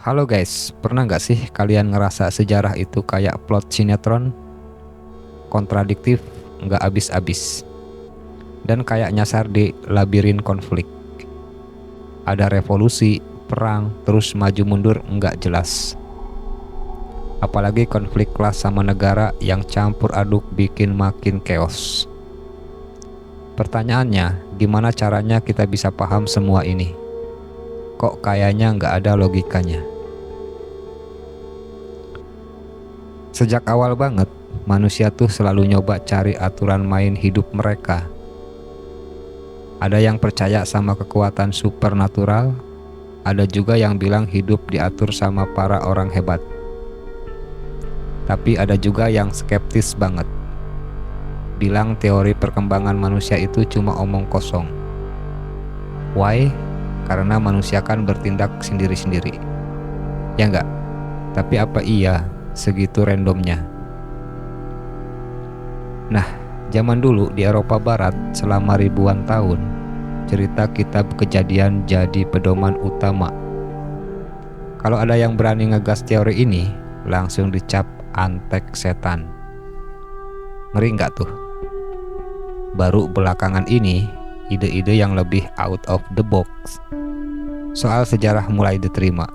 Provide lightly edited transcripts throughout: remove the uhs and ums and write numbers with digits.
Halo guys, pernah nggak sih kalian ngerasa sejarah itu kayak plot sinetron? Kontradiktif, nggak habis-habis, dan kayak nyasar di labirin konflik. Ada revolusi, perang, terus maju mundur nggak jelas. Apalagi konflik kelas sama negara yang campur aduk bikin makin chaos. Pertanyaannya, gimana caranya kita bisa paham semua ini? Kok kayaknya nggak ada logikanya? Sejak awal banget, manusia tuh selalu nyoba cari aturan main hidup mereka. Ada yang percaya sama kekuatan supernatural, ada juga yang bilang hidup diatur sama para orang hebat. Tapi ada juga yang skeptis banget, bilang teori perkembangan manusia itu cuma omong kosong. Why? Karena manusia kan bertindak sendiri-sendiri. Ya enggak? Tapi apa iya segitu randomnya? Nah, zaman dulu di Eropa Barat selama ribuan tahun, cerita kitab Kejadian jadi pedoman utama. Kalau ada yang berani ngegas teori ini, langsung dicap antek setan. Ngeri nggak tuh? Baru belakangan ini, ide-ide yang lebih out of the box soal sejarah mulai diterima,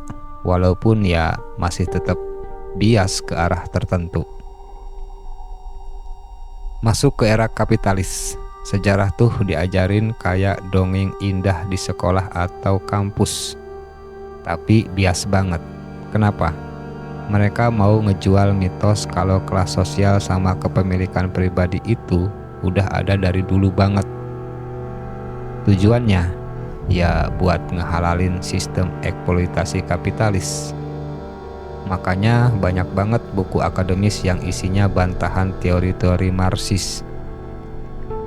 walaupun ya masih tetap bias ke arah tertentu. Masuk ke era kapitalis, sejarah tuh diajarin kayak dongeng indah di sekolah atau kampus. Tapi bias banget. Kenapa? Mereka mau ngejual mitos kalau kelas sosial sama kepemilikan pribadi itu udah ada dari dulu banget. Tujuannya ya buat ngehalalin sistem eksploitasi kapitalis. Makanya banyak banget buku akademis yang isinya bantahan teori-teori Marxis,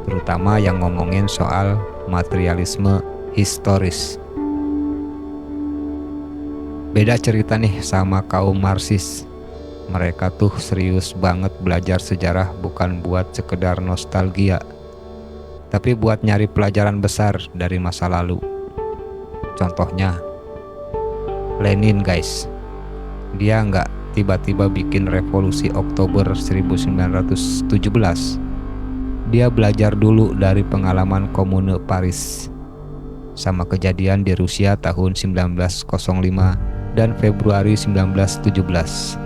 terutama yang ngomongin soal materialisme historis. Beda cerita nih sama kaum Marxis. Mereka tuh serius banget belajar sejarah, bukan buat sekedar nostalgia, tapi buat nyari pelajaran besar dari masa lalu. Contohnya Lenin guys, dia nggak tiba-tiba bikin revolusi Oktober 1917. Dia belajar dulu dari pengalaman Komune Paris sama kejadian di Rusia tahun 1905 dan Februari 1917.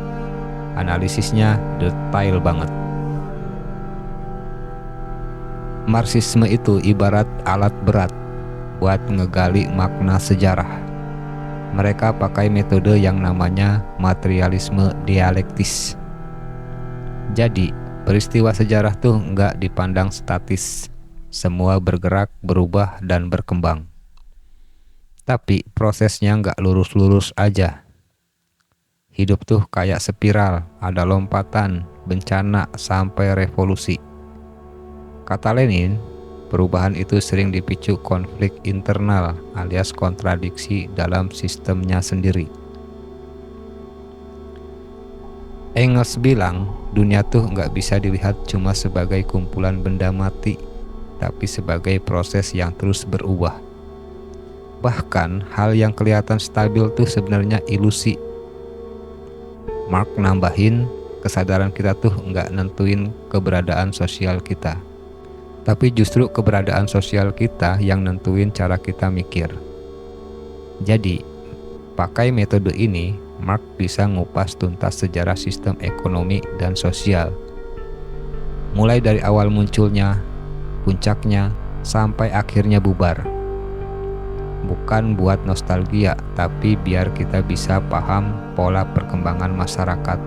Analisisnya detail banget. Marxisme itu ibarat alat berat buat ngegali makna sejarah. Mereka pakai metode yang namanya materialisme dialektis. Jadi, peristiwa sejarah tuh nggak dipandang statis. Semua bergerak, berubah, dan berkembang. Tapi prosesnya nggak lurus-lurus aja. Hidup tuh kayak spiral, ada lompatan, bencana, sampai revolusi. Kata Lenin, perubahan itu sering dipicu konflik internal alias kontradiksi dalam sistemnya sendiri. Engels bilang, dunia tuh nggak bisa dilihat cuma sebagai kumpulan benda mati, tapi sebagai proses yang terus berubah. Bahkan hal yang kelihatan stabil tuh sebenarnya ilusi. Marx nambahin, kesadaran kita tuh nggak nentuin keberadaan sosial kita, tapi justru keberadaan sosial kita yang nentuin cara kita mikir. Jadi, pakai metode ini, Marx bisa ngupas tuntas sejarah sistem ekonomi dan sosial. Mulai dari awal munculnya, puncaknya, sampai akhirnya bubar. Bukan buat nostalgia, tapi biar kita bisa paham pola perkembangan masyarakat.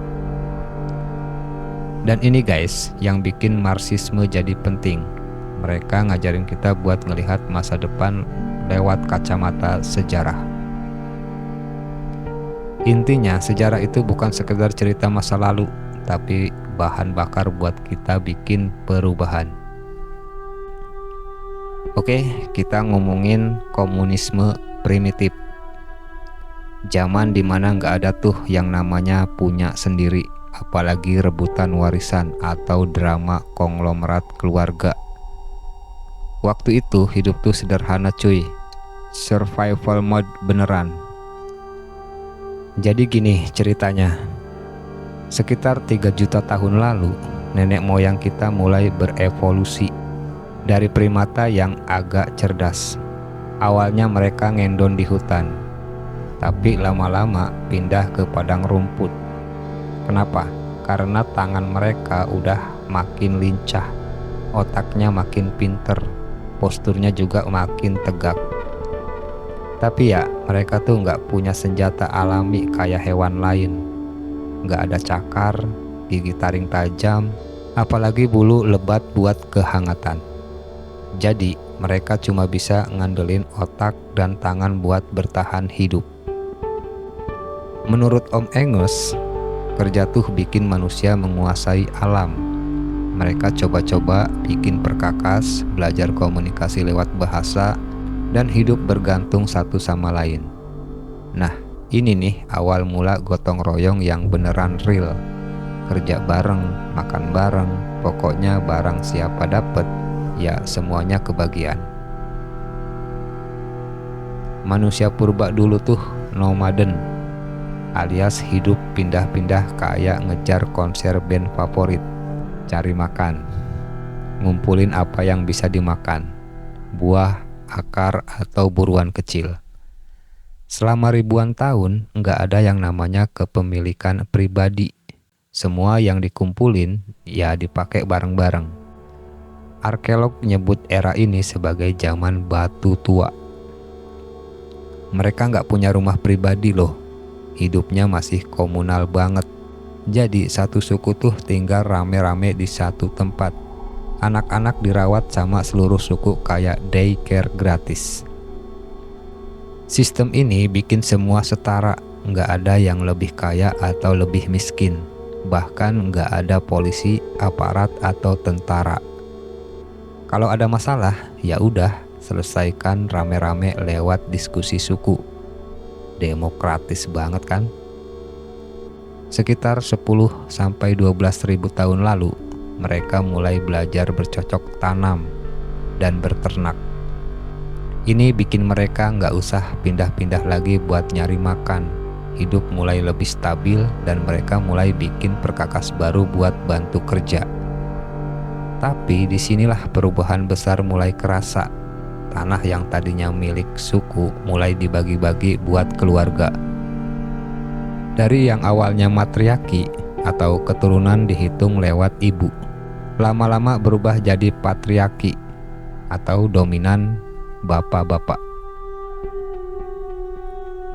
Dan ini guys, yang bikin Marxisme jadi penting. Mereka ngajarin kita buat ngelihat masa depan lewat kacamata sejarah. Intinya, sejarah itu bukan sekedar cerita masa lalu, tapi bahan bakar buat kita bikin perubahan. Oke, kita ngomongin komunisme primitif. Zaman dimana nggak ada tuh yang namanya punya sendiri, apalagi rebutan warisan atau drama konglomerat keluarga. Waktu itu hidup tuh sederhana cuy, survival mode beneran. Jadi gini ceritanya, sekitar 3 juta tahun lalu, nenek moyang kita mulai berevolusi dari primata yang agak cerdas. Awalnya mereka ngendon di hutan, tapi lama-lama pindah ke padang rumput. Kenapa? Karena tangan mereka udah makin lincah, otaknya makin pinter, posturnya juga makin tegak. Tapi ya, mereka tuh nggak punya senjata alami kayak hewan lain. Nggak ada cakar, gigi taring tajam, apalagi bulu lebat buat kehangatan. Jadi, mereka cuma bisa ngandelin otak dan tangan buat bertahan hidup. Menurut Om Angus, kerja tuh bikin manusia menguasai alam. Mereka coba-coba bikin perkakas, belajar komunikasi lewat bahasa, dan hidup bergantung satu sama lain. Nah, ini nih awal mula gotong royong yang beneran real. Kerja bareng, makan bareng, pokoknya barang siapa dapet, ya semuanya kebagian. Manusia purba dulu tuh nomaden, alias hidup pindah-pindah kayak ngejar konser band favorit, cari makan, ngumpulin apa yang bisa dimakan, buah, akar, atau buruan kecil. Selama ribuan tahun nggak ada yang namanya kepemilikan pribadi. Semua yang dikumpulin ya dipakai bareng-bareng. Arkeolog nyebut era ini sebagai zaman batu tua. Mereka nggak punya rumah pribadi loh. Hidupnya masih komunal banget. Jadi satu suku tuh tinggal rame-rame di satu tempat. Anak-anak dirawat sama seluruh suku kayak daycare gratis. Sistem ini bikin semua setara, nggak ada yang lebih kaya atau lebih miskin. Bahkan nggak ada polisi, aparat, atau tentara. Kalau ada masalah, ya udah selesaikan rame-rame lewat diskusi suku. Demokratis banget kan? Sekitar 10-12 ribu tahun lalu, mereka mulai belajar bercocok tanam dan berternak. Ini bikin mereka nggak usah pindah-pindah lagi buat nyari makan. Hidup mulai lebih stabil dan mereka mulai bikin perkakas baru buat bantu kerja. Tapi disinilah perubahan besar mulai kerasa. Tanah yang tadinya milik suku mulai dibagi-bagi buat keluarga. Dari yang awalnya matriarki atau keturunan dihitung lewat ibu, lama-lama berubah jadi patriarki atau dominan bapak-bapak.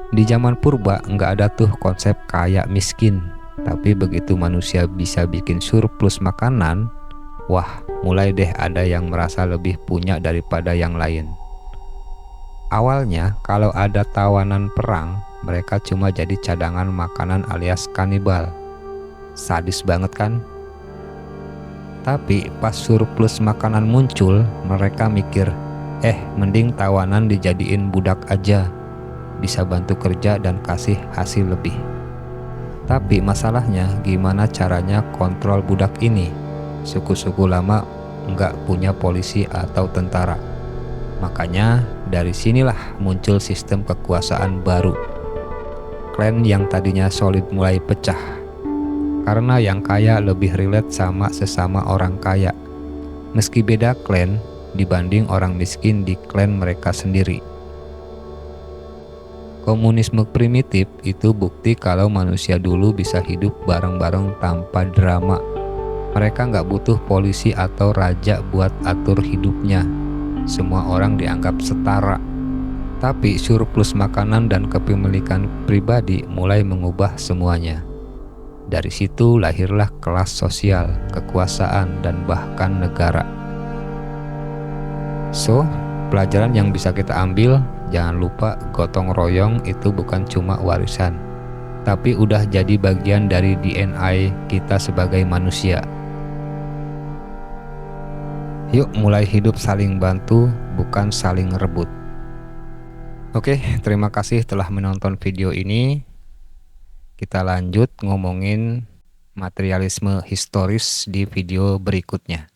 Di zaman purba nggak ada tuh konsep kaya miskin, tapi begitu manusia bisa bikin surplus makanan, wah mulai deh ada yang merasa lebih punya daripada yang lain. Awalnya kalau ada tawanan perang, mereka cuma jadi cadangan makanan alias kanibal. Sadis banget kan? Tapi pas surplus makanan muncul, mereka mikir, mending tawanan dijadiin budak aja, bisa bantu kerja dan kasih hasil lebih. Tapi masalahnya gimana caranya kontrol budak ini? Suku-suku lama nggak punya polisi atau tentara. Makanya dari sinilah muncul sistem kekuasaan baru. Klan yang tadinya solid mulai pecah. Karena yang kaya lebih relate sama sesama orang kaya. Meski beda klan dibanding orang miskin di klan mereka sendiri. Komunisme primitif itu bukti kalau manusia dulu bisa hidup bareng-bareng tanpa drama. Mereka nggak butuh polisi atau raja buat atur hidupnya. Semua orang dianggap setara. Tapi surplus makanan dan kepemilikan pribadi mulai mengubah semuanya. Dari situ lahirlah kelas sosial, kekuasaan, dan bahkan negara. So, pelajaran yang bisa kita ambil, jangan lupa gotong royong itu bukan cuma warisan, tapi udah jadi bagian dari DNA kita sebagai manusia. Yuk mulai hidup saling bantu, bukan saling rebut. Oke, terima kasih telah menonton video ini. Kita lanjut ngomongin materialisme historis di video berikutnya.